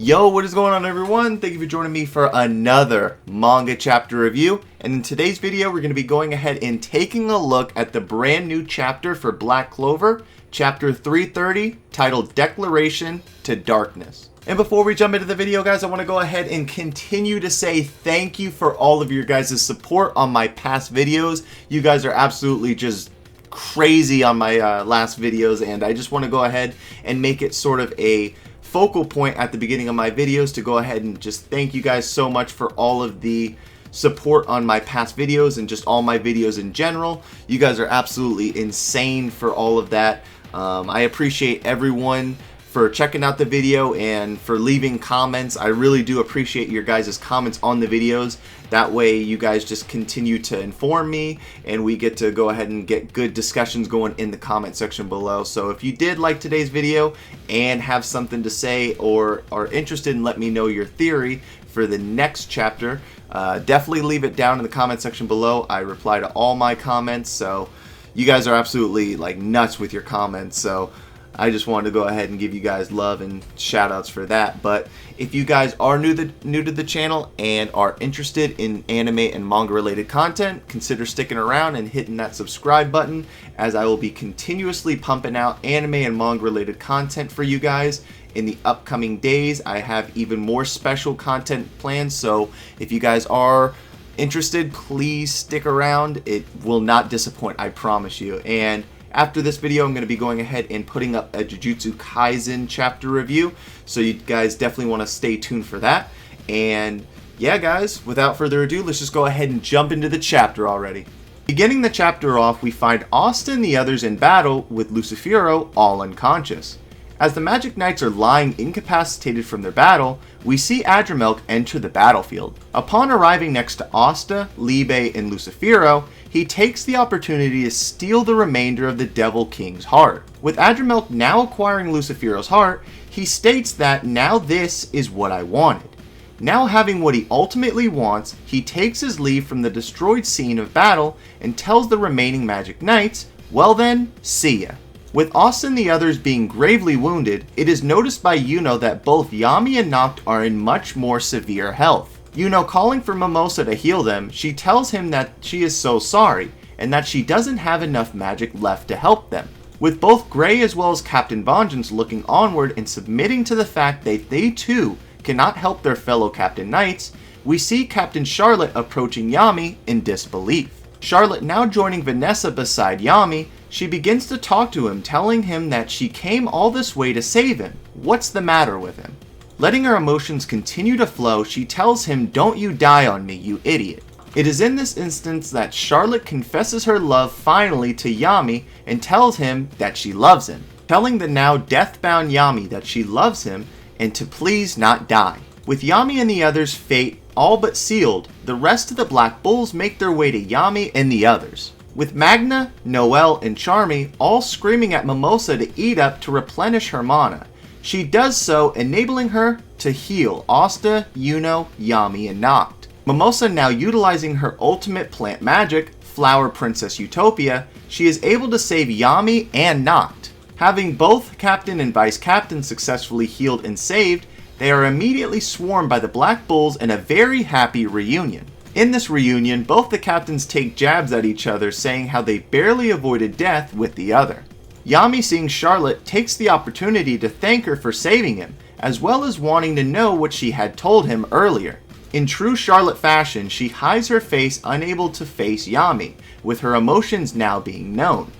Yo, what is going on everyone? Thank you for joining me for another manga chapter review. And in today's video, we're going to be going ahead and taking a look at the brand new chapter for Black Clover, chapter 330, titled Declaration to Darkness. And before we jump into the video, guys, I want to go ahead and continue to say thank you for all of your guys' support on my past videos. You guys are absolutely just crazy on my last videos, and I just want to go ahead and make it sort of a focal point at the beginning of my videos to go ahead and just thank you guys so much for all of the support on my past videos and just all my videos in general. You guys are absolutely insane for all of that. I appreciate everyone for checking out the video and for leaving comments. I really do appreciate your guys' comments on the videos. That way you guys just continue to inform me and we get to go ahead and get good discussions going in the comment section below. So if you did like today's video and have something to say or are interested in letting me know your theory for the next chapter, definitely leave it down in the comment section below. I reply to all my comments, so you guys are absolutely like nuts with your comments. So I just wanted to go ahead and give you guys love and shout outs for that. But if you guys are new to the channel and are interested in anime and manga related content, consider sticking around and hitting that subscribe button, as I will be continuously pumping out anime and manga related content for you guys in the upcoming days. I have even more special content planned, so if you guys are interested, please stick around. It will not disappoint, I promise you. And after this video, I'm going to be going ahead and putting up a Jujutsu Kaisen chapter review, so you guys definitely want to stay tuned for that. And yeah, guys, without further ado, let's just go ahead and jump into the chapter already. Beginning the chapter off, we find Asta and the others in battle with Lucifero all unconscious. As the Magic Knights are lying incapacitated from their battle, we see Adramelk enter the battlefield. Upon arriving next to Asta, Libe, and Lucifero, he takes the opportunity to steal the remainder of the Devil King's heart. With Adramelk now acquiring Lucifero's heart, he states that now this is what I wanted. Now having what he ultimately wants, he takes his leave from the destroyed scene of battle and tells the remaining Magic Knights, well then, see ya. With Asta and the others being gravely wounded, it is noticed by Yuno that both Yami and Noct are in much more severe health. Yuno calling for Mimosa to heal them, she tells him that she is so sorry, and that she doesn't have enough magic left to help them. With both Gray as well as Captain Vengeance looking onward and submitting to the fact that they too cannot help their fellow Captain Knights, we see Captain Charlotte approaching Yami in disbelief. Charlotte now joining Vanessa beside Yami, she begins to talk to him, telling him that she came all this way to save him. What's the matter with him? Letting her emotions continue to flow, she tells him, don't you die on me, you idiot. It is in this instance that Charlotte confesses her love finally to Yami and tells him that she loves him, telling the now death-bound Yami that she loves him and to please not die. With Yami and the others' fate all but sealed, the rest of the Black Bulls make their way to Yami and the others, with Magna, Noelle, and Charmy all screaming at Mimosa to eat up to replenish her mana. She does so, enabling her to heal Asta, Yuno, Yami, and Noct. Mimosa now utilizing her ultimate plant magic, Flower Princess Utopia, she is able to save Yami and Noct. Having both Captain and Vice Captain successfully healed and saved, they are immediately swarmed by the Black Bulls in a very happy reunion. In this reunion, both the captains take jabs at each other, saying how they barely avoided death with the other. Yami, seeing Charlotte, takes the opportunity to thank her for saving him, as well as wanting to know what she had told him earlier. In true Charlotte fashion, she hides her face, unable to face Yami, with her emotions now being known.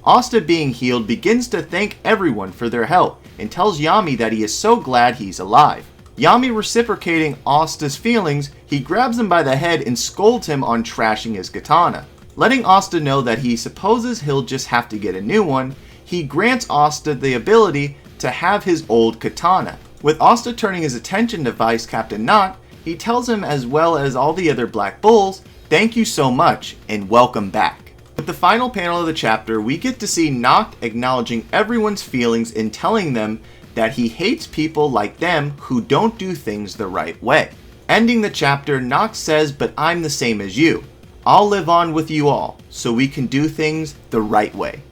Asta, being healed, begins to thank everyone for their help, and tells Yami that he is so glad he's alive. Yami reciprocating Asta's feelings, he grabs him by the head and scolds him on trashing his katana. Letting Asta know that he supposes he'll just have to get a new one, he grants Asta the ability to have his old katana. With Asta turning his attention to Vice Captain Noct, he tells him, as well as all the other Black Bulls, thank you so much and welcome back. With the final panel of the chapter, we get to see Noct acknowledging everyone's feelings and telling them that he hates people like them who don't do things the right way. Ending the chapter, Noct says, but I'm the same as you. I'll live on with you all, so we can do things the right way.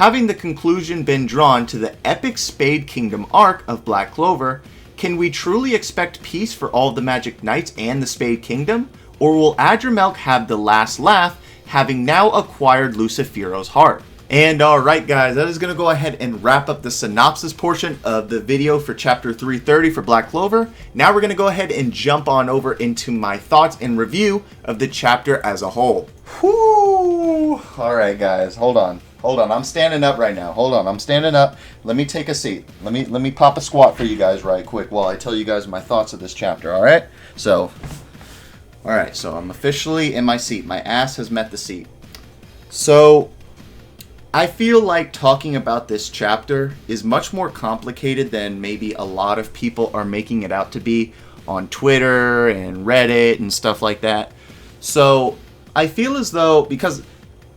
Having the conclusion been drawn to the epic Spade Kingdom arc of Black Clover, Can we truly expect peace for all of the Magic Knights and the Spade Kingdom? Or will Adramelk have the last laugh, having now acquired Lucifero's heart? And alright guys, that is going to go ahead and wrap up the synopsis portion of the video for chapter 330 for Black Clover. Now we're going to go ahead and jump on over into my thoughts and review of the chapter as a whole. Whoo! Alright guys, hold on. I'm standing up right now. Hold on, I'm standing up. Let me take a seat. Let me pop a squat for you guys right quick while I tell you guys my thoughts of this chapter, alright? So I'm officially in my seat. My ass has met the seat. So I feel like talking about this chapter is much more complicated than maybe a lot of people are making it out to be on Twitter and Reddit and stuff like that. So I feel as though, because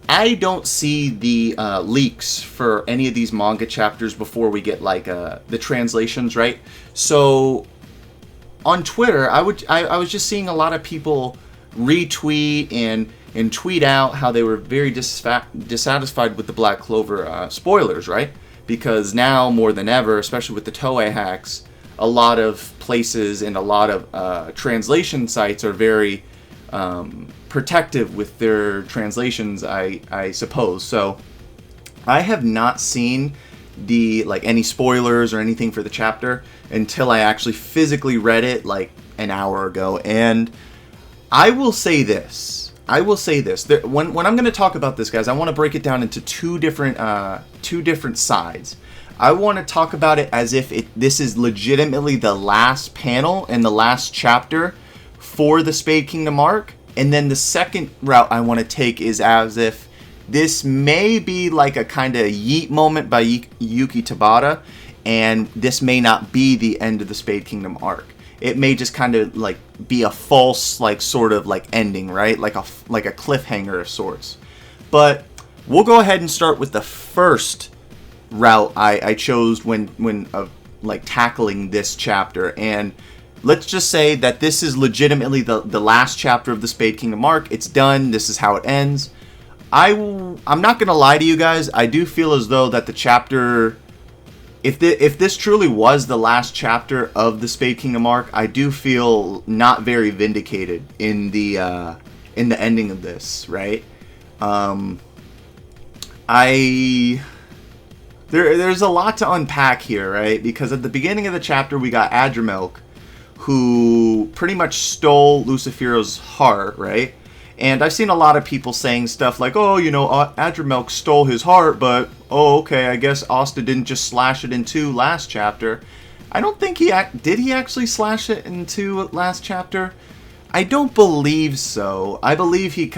I don't see the leaks for any of these manga chapters before we get like the translations, right? So on Twitter, I was just seeing a lot of people retweet and tweet out how they were very dissatisfied with the Black Clover spoilers, right? Because now more than ever, especially with the Toei hacks, a lot of places and a lot of translation sites are very protective with their translations, I suppose. So I have not seen any spoilers or anything for the chapter until I actually physically read it like an hour ago. And I will say this. When I'm going to talk about this, guys, I want to break it down into two different sides. I want to talk about it as if this is legitimately the last panel and the last chapter for the Spade Kingdom arc. And then the second route I want to take is as if this may be like a kind of yeet moment by Yuki Tabata, and this may not be the end of the Spade Kingdom arc. It may just kind of like be a false, like sort of like ending, right? Like a cliffhanger of sorts. But we'll go ahead and start with the first route I chose when like tackling this chapter. And let's just say that this is legitimately the last chapter of the Spade Kingdom arc. It's done. This is how it ends. I'm not gonna lie to you guys. I do feel as though that the chapter, if this truly was the last chapter of the Spade Kingdom arc, I do feel not very vindicated in the ending of this, right? There's a lot to unpack here, right? Because at the beginning of the chapter we got Adramelk, who pretty much stole Lucifero's heart, right? And I've seen a lot of people saying stuff like, oh, you know, Adramelk stole his heart, but, oh, okay, I guess Asta didn't just slash it in two last chapter. I don't think did he actually slash it in two last chapter? I don't believe so. I believe he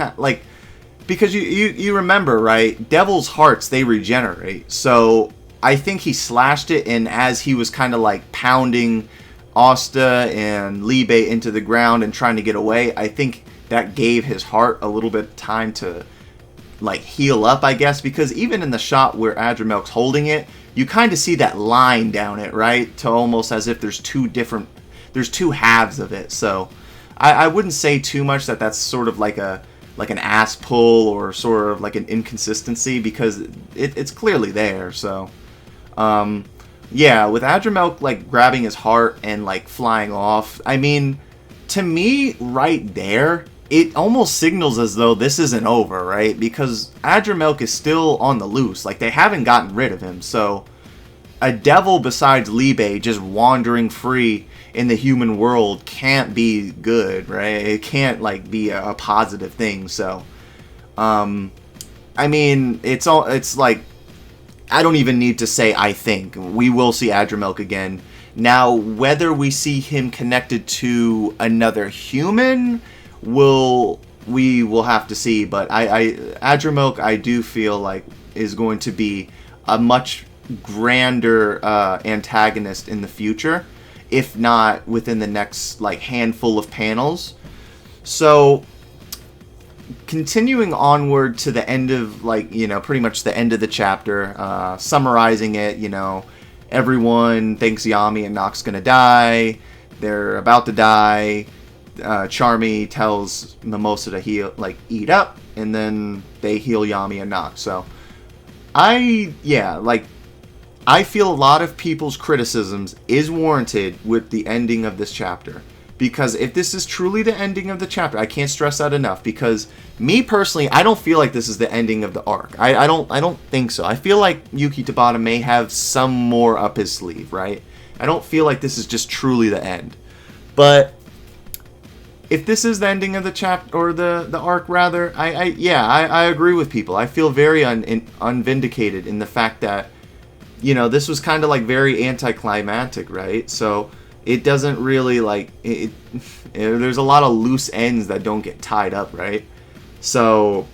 because you remember, right? Devil's hearts, they regenerate. So I think he slashed it, and as he was kind of like pounding Asta and Libe into the ground and trying to get away, I think that gave his heart a little bit of time to like heal up, I guess, because even in the shot where Adramelk's holding it, you kind of see that line down it, right? To almost as if there's two halves of it. So I wouldn't say too much that that's sort of like an ass pull or sort of like an inconsistency, because it's clearly there. So yeah, with Adramelk like grabbing his heart and like flying off, I mean, to me right there, it almost signals as though this isn't over, right? Because Adramelk is still on the loose. Like, they haven't gotten rid of him. So a devil besides Libe just wandering free in the human world can't be good, right? It can't like be a positive thing. So I mean, it's like, I don't even need to say I think. We will see Adramelk again. Now, whether we see him connected to another human, we will have to see. But Adramelk, I do feel like, is going to be a much grander antagonist in the future, if not within the next like handful of panels. So continuing onward to the end of, like, you know, pretty much the end of the chapter, summarizing it, you know, everyone thinks Yami and Nock's gonna die. They're about to die. Charmy tells Mimosa to eat up, and then they heal Yami and Nock. So, I feel a lot of people's criticisms is warranted with the ending of this chapter. Because if this is truly the ending of the chapter, I can't stress that enough. Because me personally, I don't feel like this is the ending of the arc. I don't think so. I feel like Yuki Tabata may have some more up his sleeve, right? I don't feel like this is just truly the end. But if this is the ending of the chapter, or the arc rather, I agree with people. I feel very unvindicated in the fact that, you know, this was kind of like very anticlimactic, right? So it doesn't really like there's a lot of loose ends that don't get tied up, right? So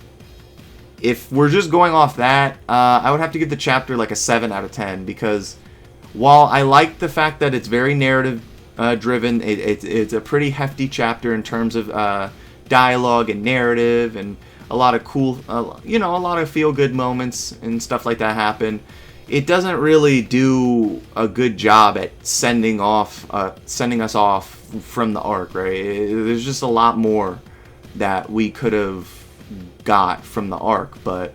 if we're just going off that, I would have to give the chapter like a 7 out of 10, because while I like the fact that it's very narrative driven, it's a pretty hefty chapter in terms of dialogue and narrative, and a lot of cool, a lot of feel-good moments and stuff like that happen. It doesn't really do a good job at sending us off from the arc, right? There's just a lot more that we could have got from the arc, but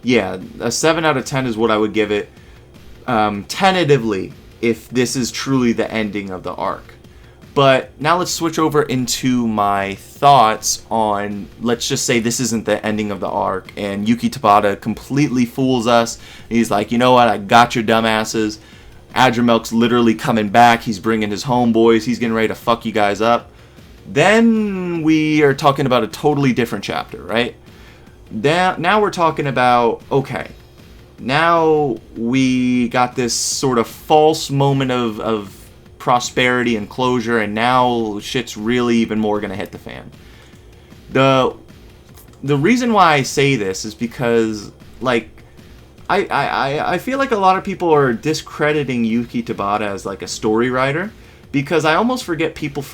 yeah, a 7 out of 10 is what I would give it, tentatively, if this is truly the ending of the arc. But now let's switch over into my thoughts on, let's just say this isn't the ending of the arc, and Yuki Tabata completely fools us. He's like, you know what, I got your dumbasses. Adramelk's literally coming back. He's bringing his homeboys. He's getting ready to fuck you guys up. Then we are talking about a totally different chapter, right? Now we're talking about, okay, now we got this sort of false moment of prosperity and closure, and now shit's really even more gonna hit the fan. The reason why I say this is because, like, I feel like a lot of people are discrediting Yuki Tabata as like a story writer, because I almost forget people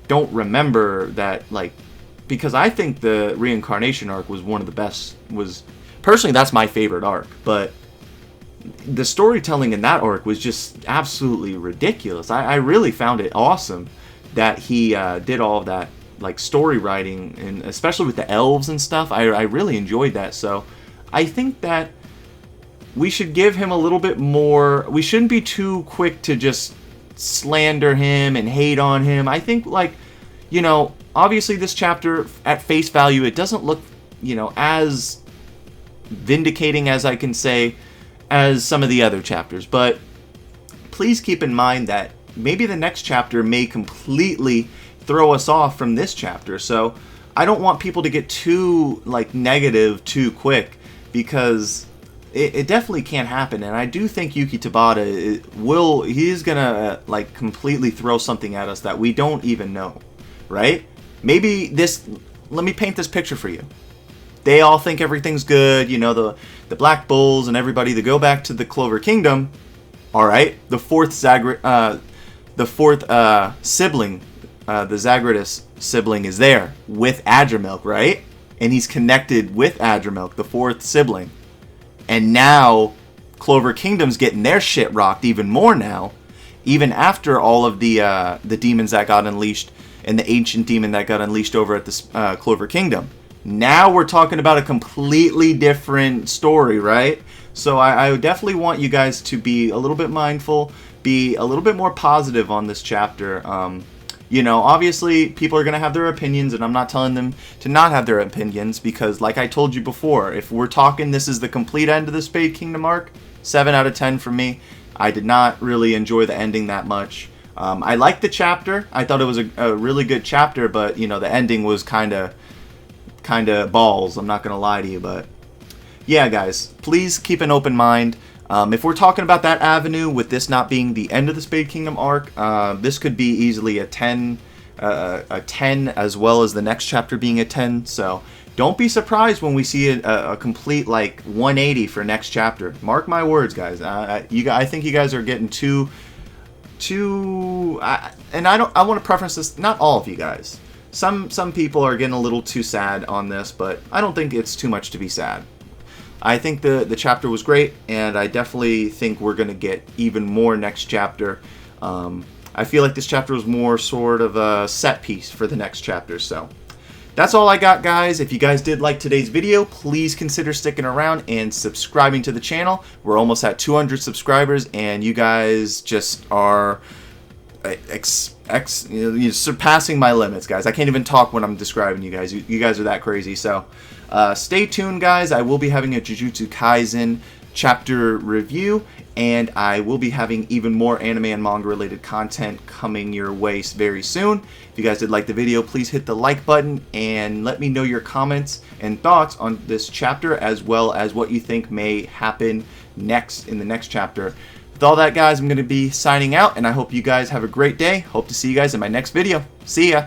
don't remember that, like, because I think the reincarnation arc was one of the best. Personally, that's my favorite arc, but the storytelling in that arc was just absolutely ridiculous. I really found it awesome that he did all of that, like, story writing, and especially with the elves and stuff. I really enjoyed that. So I think that we should give him a little bit more. We shouldn't be too quick to just slander him and hate on him. I think, like, you know, obviously this chapter at face value, it doesn't look, you know, as vindicating as I can say as some of the other chapters, but please keep in mind that maybe the next chapter may completely throw us off from this chapter. So I don't want people to get too, like, negative too quick, because it definitely can't happen. And I do think Yuki Tabata he's gonna like completely throw something at us that we don't even know, right? Maybe let me paint this picture for you. They all think everything's good, you know, the Black Bulls and everybody. They go back to the Clover Kingdom. All right, the fourth sibling, the Zagreus sibling, is there with Adramelk, right? And he's connected with Adramelk, the fourth sibling. And now Clover Kingdom's getting their shit rocked even more now, even after all of the demons that got unleashed, and the ancient demon that got unleashed over at the Clover Kingdom. Now we're talking about a completely different story, right? So I would definitely want you guys to be a little bit mindful, be a little bit more positive on this chapter. You know, obviously people are going to have their opinions, and I'm not telling them to not have their opinions, because like I told you before, if we're talking this is the complete end of the Spade Kingdom arc, 7 out of 10 for me. I did not really enjoy the ending that much. I liked the chapter. I thought it was a really good chapter, but, you know, the ending was kind of balls, I'm not gonna lie to you. But yeah, guys, please keep an open mind. If we're talking about that avenue, with this not being the end of the Spade Kingdom arc, this could be easily a 10, as well as the next chapter being a 10. So don't be surprised when we see a complete, like, 180 for next chapter. Mark my words, guys. I think you guys are getting too and I want to preference this, not all of you guys. Some people are getting a little too sad on this, but I don't think it's too much to be sad. I think the chapter was great, and I definitely think we're going to get even more next chapter. I feel like this chapter was more sort of a set piece for the next chapter. So That's all I got, guys. If you guys did like today's video, please consider sticking around and subscribing to the channel. We're almost at 200 subscribers, and you guys just are you're surpassing my limits, guys. I can't even talk when I'm describing you guys. You guys are that crazy. So stay tuned, guys. I will be having a Jujutsu Kaisen chapter review, and I will be having even more anime and manga related content coming your way very soon. If you guys did like the video, please hit the like button and let me know your comments and thoughts on this chapter, as well as what you think may happen next in the next chapter. With all that, guys, I'm going to be signing out, and I hope you guys have a great day. Hope to see you guys in my next video. See ya!